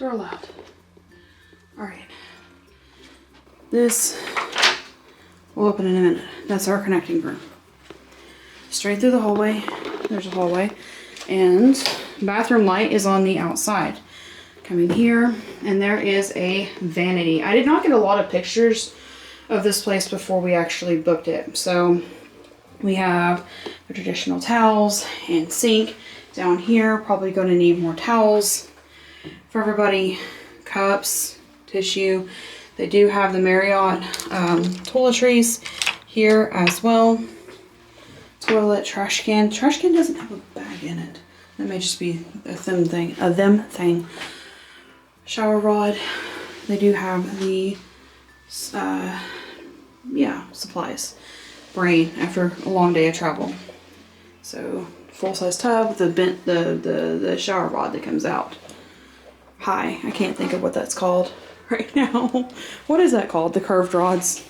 Door loud. Alright. This will open in a minute. That's our connecting room. Straight through the hallway. There's a hallway. And bathroom light is on the outside. Coming here, and there is a vanity. I did not get a lot of pictures of this place before we actually booked it. So we have the traditional towels and sink down here. Probably going to need more towels for everybody. Cups, tissue. They do have the Marriott toiletries here as well. Toilet, trash can. Trash can doesn't have a bag in it. That may just be a them thing. Shower rod. They do have the supplies. Brain after a long day of travel. So full-size tub, the shower rod that comes out. Hi, I can't think of what that's called right now. What is that called? The curved rods.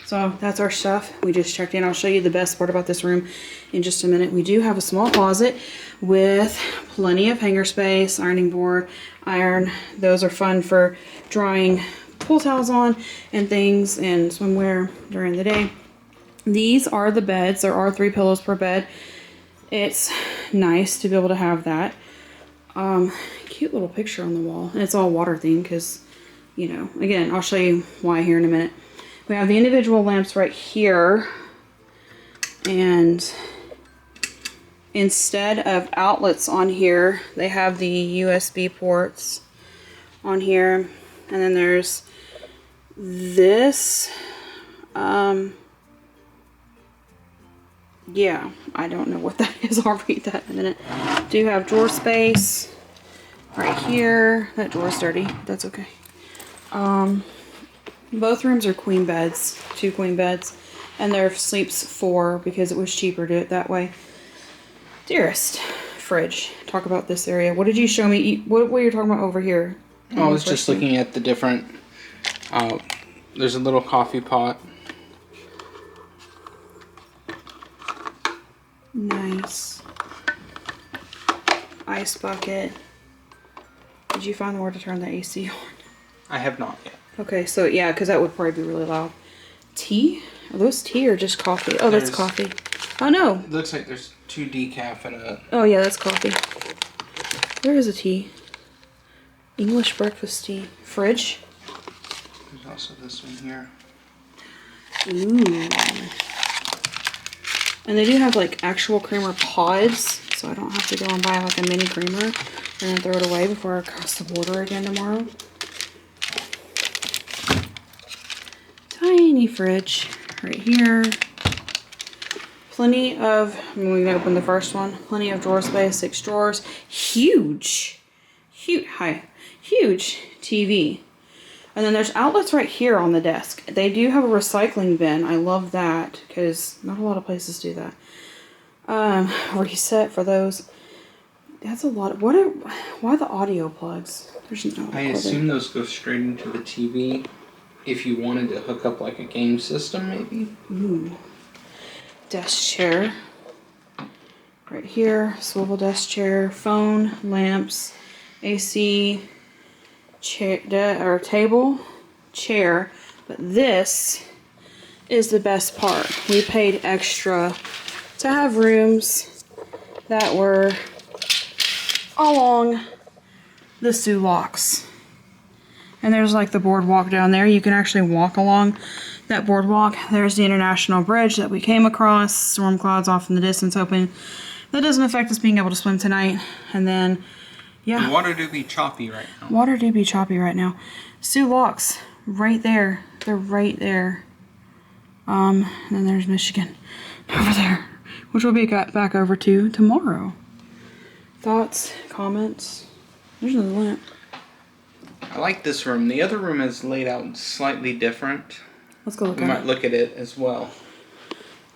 So that's our stuff. We just checked in. I'll show you the best part about this room in just a minute. We do have a small closet with plenty of hanger space, ironing board, iron. Those are fun for drying pool towels on and things and swimwear during the day. These are the beds. There are 3 pillows per bed. It's nice to be able to have that. Cute little picture on the wall. And it's all water themed because, you know, again, I'll show you why here in a minute. We have the individual lamps right here, and instead of outlets on here, they have the USB ports on here, and then there's this, yeah, I don't know what that is. I'll read that in a minute. Do have drawer space right here. That drawer's dirty. That's okay. Both rooms are queen beds, 2 queen beds, and there sleeps 4 because it was cheaper to do it that way. Dearest, fridge. Talk about this area. What did you show me? What were you talking about over here? Oh, I was just looking at the different, there's a little coffee pot. Nice. Ice bucket. Did you find where to turn the AC on? I have not yet. Okay, so yeah, because that would probably be really loud. Tea? Are those tea or just coffee? Oh, that's coffee. Oh, no. It looks like there's 2 decaf and a... Oh, yeah, that's coffee. There is a tea. English breakfast tea. Fridge. There's also this one here. Ooh. And they do have, like, actual creamer pods, so I don't have to go and buy, like, a mini creamer and then throw it away before I cross the border again tomorrow. Tiny fridge right here. Plenty of, I'm going to open the first one. Plenty of drawer space, 6 drawers. Huge TV. And then there's outlets right here on the desk. They do have a recycling bin. I love that because not a lot of places do that. Reset for those. That's a lot. Why the audio plugs? There's no. I assume those go straight into the TV. If you wanted to hook up like a game system, maybe. Ooh. Desk chair. Right here, swivel desk chair, phone, lamps, AC, chair, table, chair. But this is the best part. We paid extra to have rooms that were along the Sulaks. And there's like the boardwalk down there. You can actually walk along that boardwalk. There's the international bridge that we came across. Storm clouds off in the distance, hoping that doesn't affect us being able to swim tonight. And then, yeah. The water do be choppy right now. Water do be choppy right now. Sulaks, right there. They're right there. And then there's Michigan over there, which we'll be back over to tomorrow. Thoughts, comments? There's another lamp. I like this room. The other room is laid out slightly different. Let's go look We at might it. look at it as well.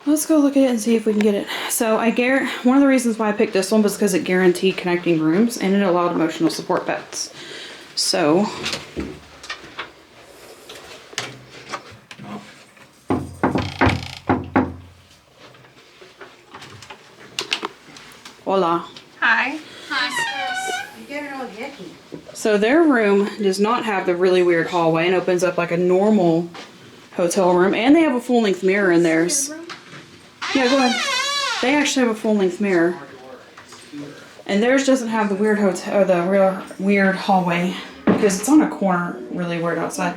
Let's go look at it and see if we can get it. So one of the reasons why I picked this one was because it guaranteed connecting rooms and it allowed emotional support beds. So hola. Hi. You get it all yucky. So their room does not have the really weird hallway and opens up like a normal hotel room. And they have a full-length mirror in theirs. Yeah, go ahead. They actually have a full-length mirror. And theirs doesn't have the weird hotel, or the real weird hallway because it's on a corner, really weird outside.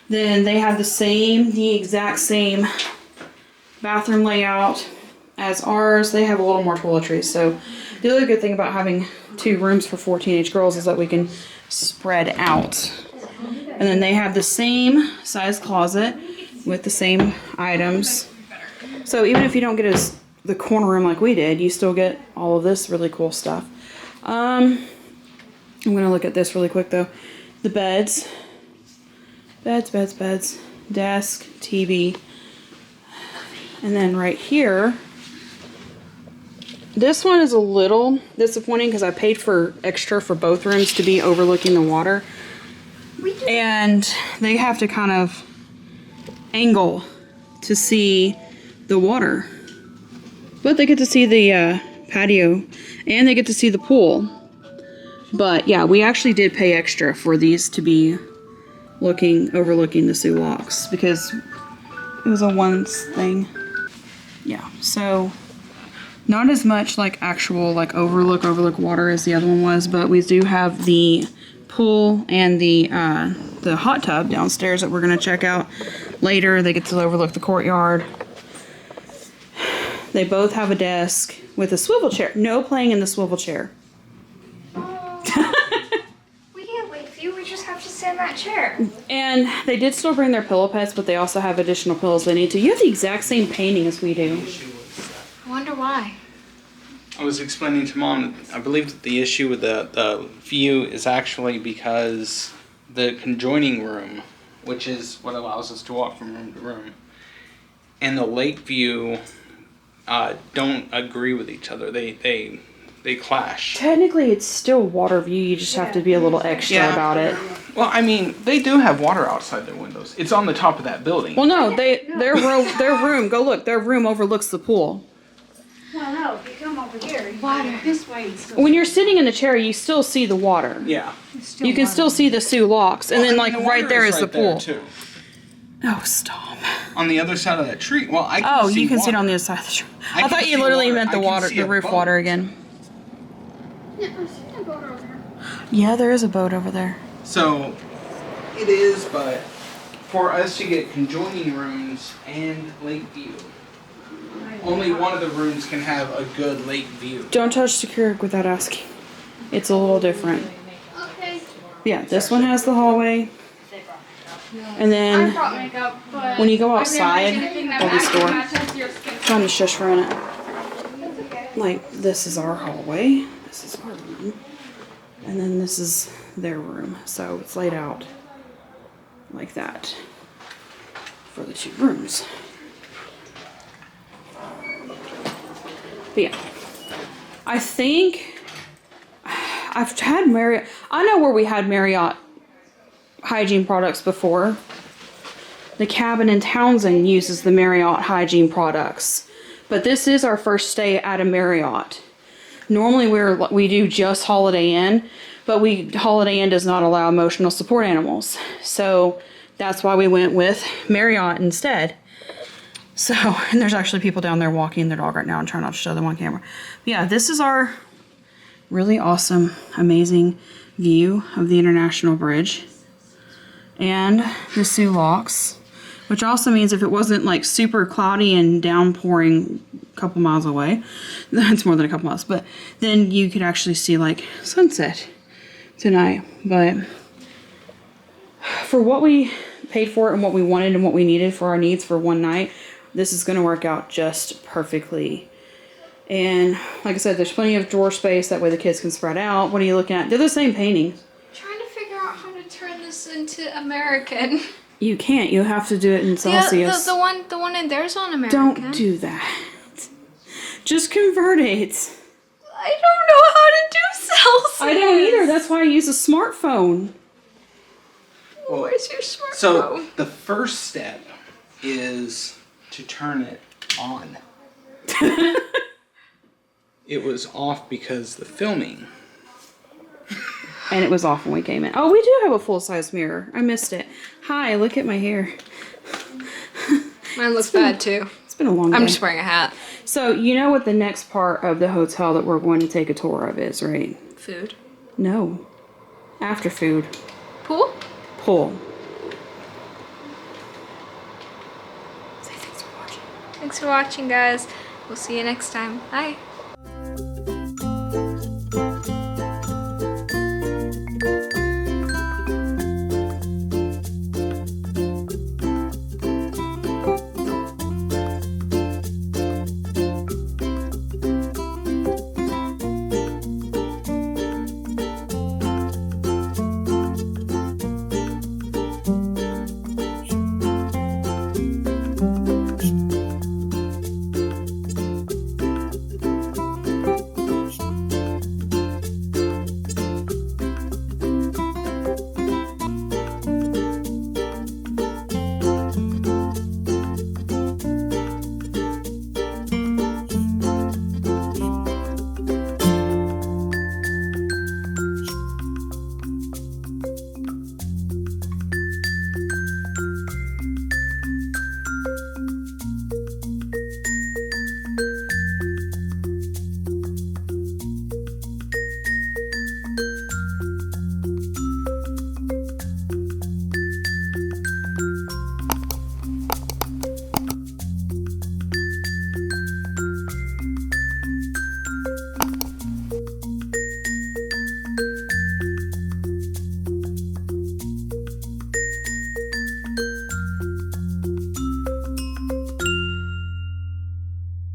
Then they have the exact same bathroom layout as ours. They have a little more toiletries. So the other good thing about having 2 rooms for 4 teenage girls is that we can spread out. And then they have the same size closet with the same items. So even if you don't get the corner room like we did, you still get all of this really cool stuff. I'm gonna look at this really quick though. The beds, desk, TV, and then right here, this one is a little disappointing because I paid for extra for both rooms to be overlooking the water, and they have to kind of angle to see the water. But they get to see the patio, and they get to see the pool. But yeah, we actually did pay extra for these to be overlooking the Soo Locks because it was a once thing. Yeah, so not as much like actual like overlook water as the other one was, but we do have the pool and the hot tub downstairs that we're gonna check out later. They get to overlook the courtyard. They both have a desk with a swivel chair. No playing in the swivel chair. We can't wait for you. We just have to sit in that chair. And they did still bring their pillow pets, but they also have additional pillows they need to. You have the exact same painting as we do. I wonder why. I was explaining to Mom, I believe that the issue with the view is actually because the conjoining room, which is what allows us to walk from room to room, and the lake view don't agree with each other. They clash. Technically, it's still water view. You just have to be a little extra about it. Well, I mean, they do have water outside their windows. It's on the top of that building. Well, no, their room. Go look. Their room overlooks the pool. Well, no, if you come over here, water this way. When you're sitting in the chair, you still see the water. Yeah. You can still see the Soo Locks, and then like right there is the pool. Too. Oh, stop. On the other side of that tree. Well, I can Oh, see you can water. see it on the other side of the tree. I can thought you see literally water. meant the I can water, see the a roof boat. water again. Yeah, I've seen a boat over there. Yeah, there is a boat over there. So, it is, but for us to get conjoining rooms and lake view, only one of the rooms can have a good lake view. Don't touch the Keurig without asking. It's a little different. Okay. Yeah, this one has the hallway. And then brought makeup, but when you go outside of the store, matches your skin. trying to shush for a minute. Like, this is our hallway. This is our room. And then this is their room. So it's laid out like that for the 2 rooms. But yeah, I think I've had Marriott. I know where we had Marriott hygiene products before. The cabin in Townsend uses the Marriott hygiene products, but this is our first stay at a Marriott. Normally we do just Holiday Inn, but Holiday Inn does not allow emotional support animals, so that's why we went with Marriott instead. So, and there's actually people down there walking their dog right now and trying not to show them on camera. But yeah, this is our really awesome, amazing view of the International Bridge and the Soo Locks, which also means if it wasn't like super cloudy and downpouring a couple miles away, that's more than a couple miles, but then you could actually see like sunset tonight. But for what we paid for it and what we wanted and what we needed for our needs for one night, this is going to work out just perfectly. And like I said, there's plenty of drawer space. That way the kids can spread out. What are you looking at? They're the same paintings. Trying to figure out how to turn this into American. You can't. You have to do it in Celsius. The one in there's on American. Don't do that. Just convert it. I don't know how to do Celsius. I don't either. That's why I use a smartphone. Well, Where's your smartphone? So, the first step is to turn it on. It was off because the filming. And it was off when we came in. Oh, we do have a full-size mirror. I missed it. Hi, look at my hair. Mine looks bad too. It's been a long day. I'm just wearing a hat. So, you know what the next part of the hotel that we're going to take a tour of is, right? Food. No. After food. Pool? Pool. Say thanks for watching. Thanks for watching, guys. We'll see you next time. Bye.